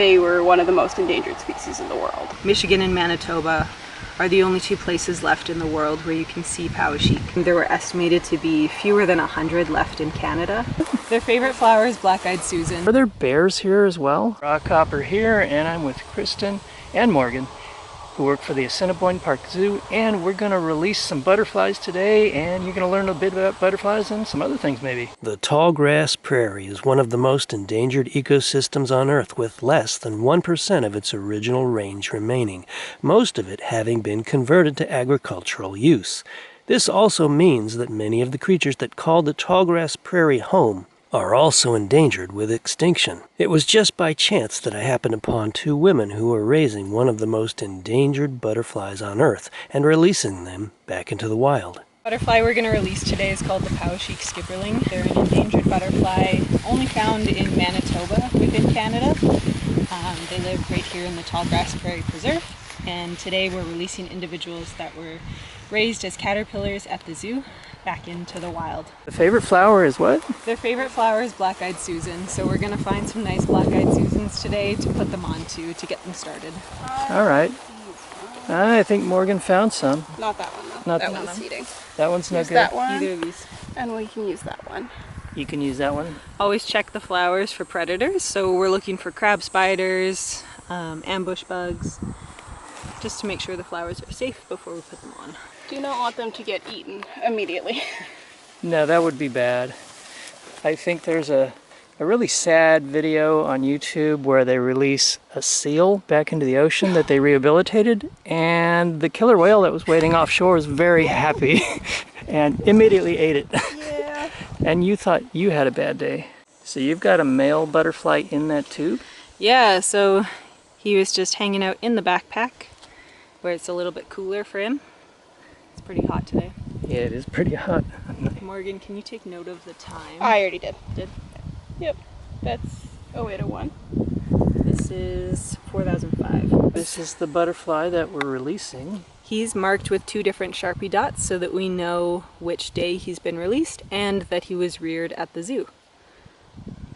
They were one of the most endangered species in the world. Michigan and Manitoba are the only two places left in the world where you can see powasheik. There were estimated to be fewer than 100 left in Canada. Their favorite flower is black-eyed Susan. Are there bears here as well? Rock Hopper here, and I'm with Kristen and Morgan, who work for the Assiniboine Park Zoo, and we're going to release some butterflies today, and you're going to learn a bit about butterflies and some other things maybe. The tallgrass prairie is one of the most endangered ecosystems on Earth, with less than 1% of its original range remaining, most of it having been converted to agricultural use. This also means that many of the creatures that call the tallgrass prairie home are also endangered with extinction. It was just by chance that I happened upon two women who were raising one of the most endangered butterflies on Earth and releasing them back into the wild. The butterfly we're going to release today is called the powasheik skipperling. They're an endangered butterfly only found in Manitoba within Canada. They live right here in the Tallgrass Prairie Preserve, and today we're releasing individuals that were raised as caterpillars at the zoo back into the wild. The favorite flower is what? Their favorite flower is black-eyed Susan, so we're going to find some nice black-eyed Susans today to put them onto to get them started. All right. I think Morgan found some. Not that one though. Not that one's seeding. That one's no good? That one. Either of these. And we can use that one. You can use that one. Always check the flowers for predators, so we're looking for crab spiders, ambush bugs, just to make sure the flowers are safe before we put them on. Do not want them to get eaten immediately. No, that would be bad. I think there's a really sad video on YouTube where they release a seal back into the ocean that they rehabilitated, and the killer whale that was waiting offshore was very happy and immediately ate it. Yeah. And you thought you had a bad day. So you've got a male butterfly in that tube? Yeah, so he was just hanging out in the backpack where it's a little bit cooler for him. It's pretty hot today. Yeah, it is pretty hot. Morgan, can you take note of the time? I already did. Did? Yep. That's 0801. This is 4005. This is the butterfly that we're releasing. He's marked with 2 different Sharpie dots so that we know which day he's been released and that he was reared at the zoo.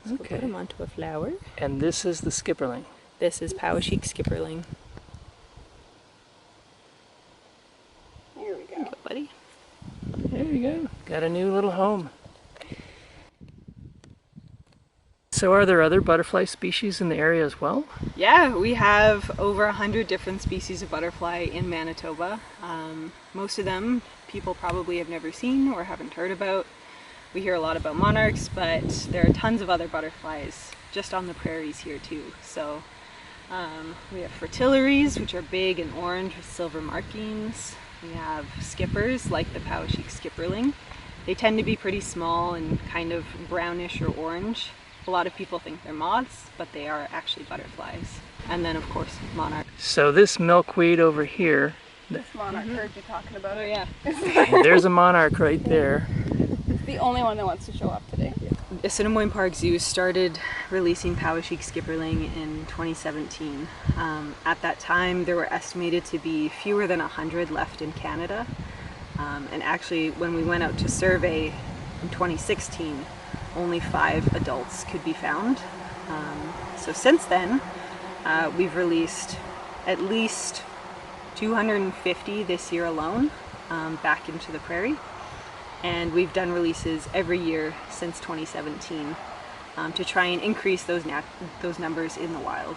So Okay. we'll put him onto a flower. And this is the skipperling. This is powasheik skipperling. Here we There you go. go, buddy. There you go. Got a new little home. So are there other butterfly species in the area as well? Yeah, we have over 100 different species of butterfly in Manitoba. Most of them people probably have never seen or haven't heard about. We hear a lot about monarchs, but there are tons of other butterflies just on the prairies here too. So we have fritillaries, which are big and orange with silver markings. We have skippers like the powasheik skipperling. They tend to be pretty small and kind of brownish or orange. A lot of people think they're moths, but they are actually butterflies. And then of course monarch. So this milkweed over here, Monarch heard you talking about Oh it. yeah. there's a monarch right there. It's the only one that wants to show up today. Assiniboine Park Zoo started releasing powasheik skipperling in 2017. At that time, there were estimated to be fewer than 100 left in Canada. And actually, when we went out to survey in 2016, only 5 adults could be found. So since then, we've released at least 250 this year alone back into the prairie. And we've done releases every year since 2017 to try and increase those numbers in the wild.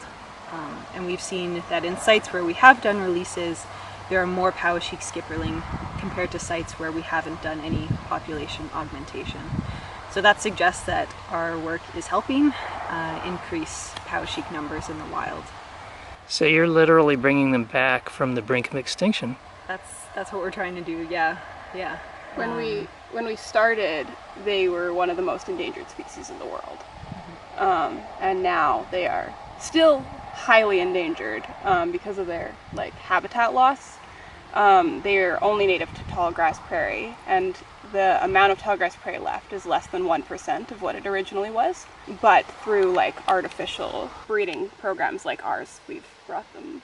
And we've seen that in sites where we have done releases, there are more powasheik skipperling compared to sites where we haven't done any population augmentation. So that suggests that our work is helping increase powasheik numbers in the wild. So you're literally bringing them back from the brink of extinction. That's what we're trying to do. Yeah. When we started, they were one of the most endangered species in the world. And now they are still highly endangered because of their habitat loss. They are only native to tallgrass prairie, and the amount of tallgrass prairie left is less than 1% of what it originally was. But through artificial breeding programs like ours, we've brought them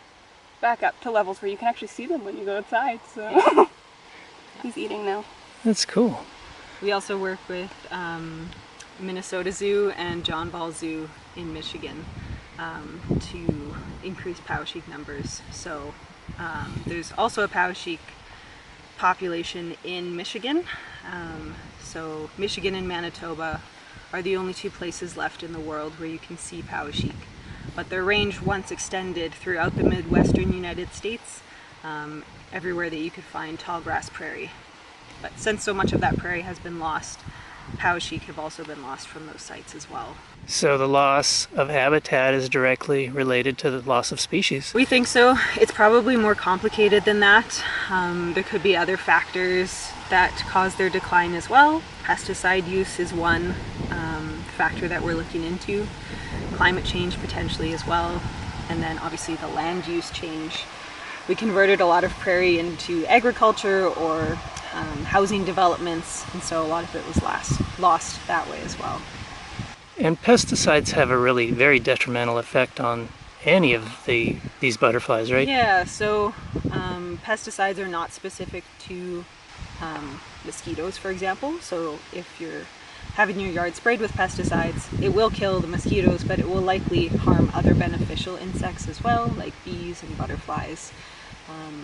back up to levels where you can actually see them when you go outside. So he's eating now. That's cool. We also work with Minnesota Zoo and John Ball Zoo in Michigan. to increase powashiek numbers. So there's also a powashiek population in Michigan. So Michigan and Manitoba are the only two places left in the world where you can see powashiek. But their range once extended throughout the Midwestern United States, everywhere that you could find tall grass prairie. But since so much of that prairie has been lost, powashiek have also been lost from those sites as well. So the loss of habitat is directly related to the loss of species. We think so. It's probably more complicated than that. There could be other factors that cause their decline as well. Pesticide use is one factor that we're looking into. Climate change potentially as well. And then obviously the land use change. We converted a lot of prairie into agriculture or housing developments, and so a lot of it was lost that way as well. And pesticides have a really very detrimental effect on any of these butterflies, right? Yeah, so pesticides are not specific to mosquitoes, for example. So if you're having your yard sprayed with pesticides, it will kill the mosquitoes, but it will likely harm other beneficial insects as well, like bees and butterflies.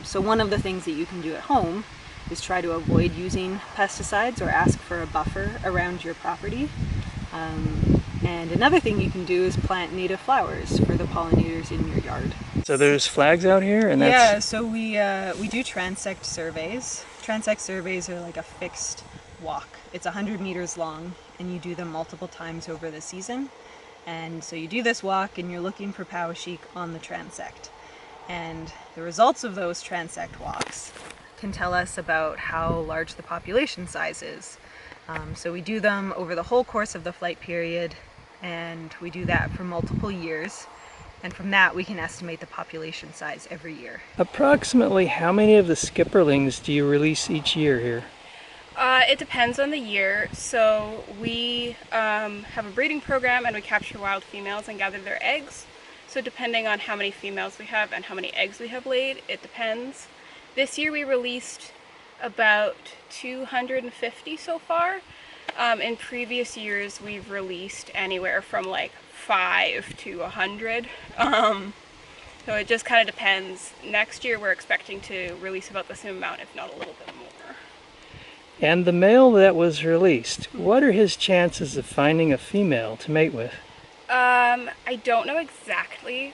So one of the things that you can do at home is try to avoid using pesticides or ask for a buffer around your property. And another thing you can do is plant native flowers for the pollinators in your yard. So there's flags out here, and that's... Yeah, so we do transect surveys. Transect surveys are like a fixed walk. It's 100 meters long, and you do them multiple times over the season. And so you do this walk, and you're looking for powashiek on the transect. And the results of those transect walks can tell us about how large the population size is. So we do them over the whole course of the flight period, and we do that for multiple years. And from that, we can estimate the population size every year. Approximately how many of the skipperlings do you release each year here? It depends on the year. So we have a breeding program, and we capture wild females and gather their eggs. So depending on how many females we have and how many eggs we have laid, it depends. This year we released about 250 so far. In previous years we've released anywhere from like 5 to 100. So it just kind of depends. Next year we're expecting to release about the same amount, if not a little bit more. And the male that was released, what are his chances of finding a female to mate with? I don't know exactly.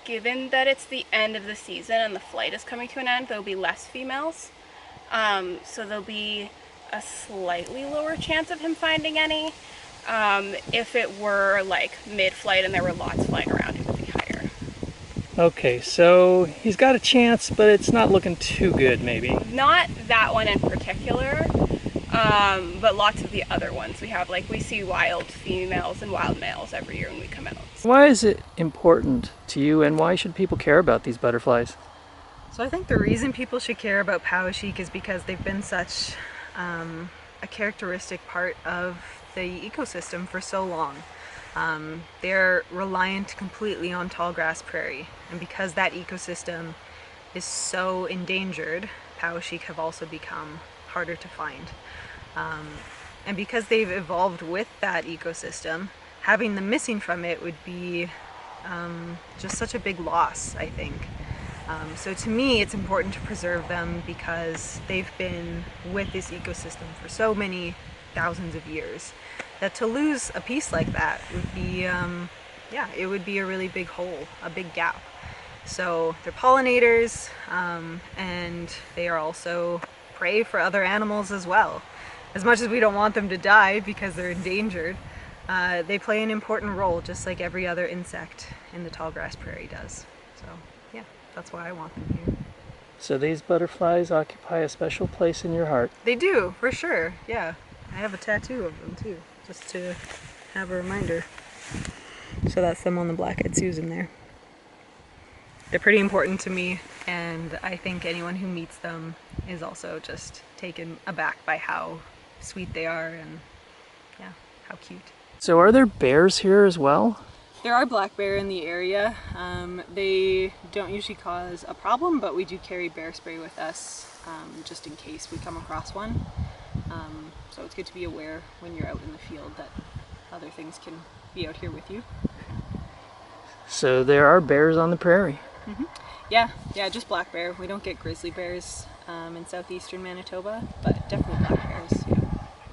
Given that it's the end of the season and the flight is coming to an end, there'll be less females. So there'll be a slightly lower chance of him finding any. If it were like mid-flight and there were lots flying around, it would be higher. Okay, so he's got a chance, but it's not looking too good, maybe. Not that one in particular, but lots of the other ones we have. Like we see wild females and wild males every year when we come out. Why is it important to you, and why should people care about these butterflies? So I think the reason people should care about powashiek is because they've been such a characteristic part of the ecosystem for so long. They're reliant completely on tall grass prairie, and because that ecosystem is so endangered, powashiek have also become harder to find. And because they've evolved with that ecosystem, having them missing from it would be just such a big loss, I think. So to me, it's important to preserve them because they've been with this ecosystem for so many thousands of years that to lose a piece like that would be, it would be a really big hole, a big gap. So they're pollinators, and they are also prey for other animals as well. As much as we don't want them to die because they're endangered, they play an important role just like every other insect in the tall grass prairie does. So yeah, that's why I want them here. So these butterflies occupy a special place in your heart. They do, for sure, yeah. I have a tattoo of them too, just to have a reminder. So that's them on the black-eyed Susan there. They're pretty important to me, and I think anyone who meets them is also just taken aback by how sweet they are and yeah, how cute. So are there bears here as well? There are black bear in the area. They don't usually cause a problem, but we do carry bear spray with us just in case we come across one. So it's good to be aware when you're out in the field that other things can be out here with you. So there are bears on the prairie. Yeah, just black bear. We don't get grizzly bears in southeastern Manitoba, but definitely black bears. Yeah.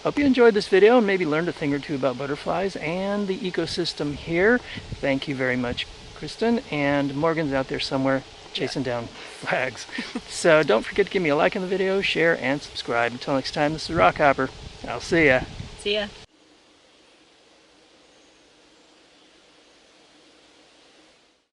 Hope you enjoyed this video and maybe learned a thing or two about butterflies and the ecosystem here. Thank you very much, Kristen, and Morgan's out there somewhere chasing down flags. So don't forget to give me a like on the video, share, and subscribe. Until next time, this is Rockhopper. I'll see ya. See ya.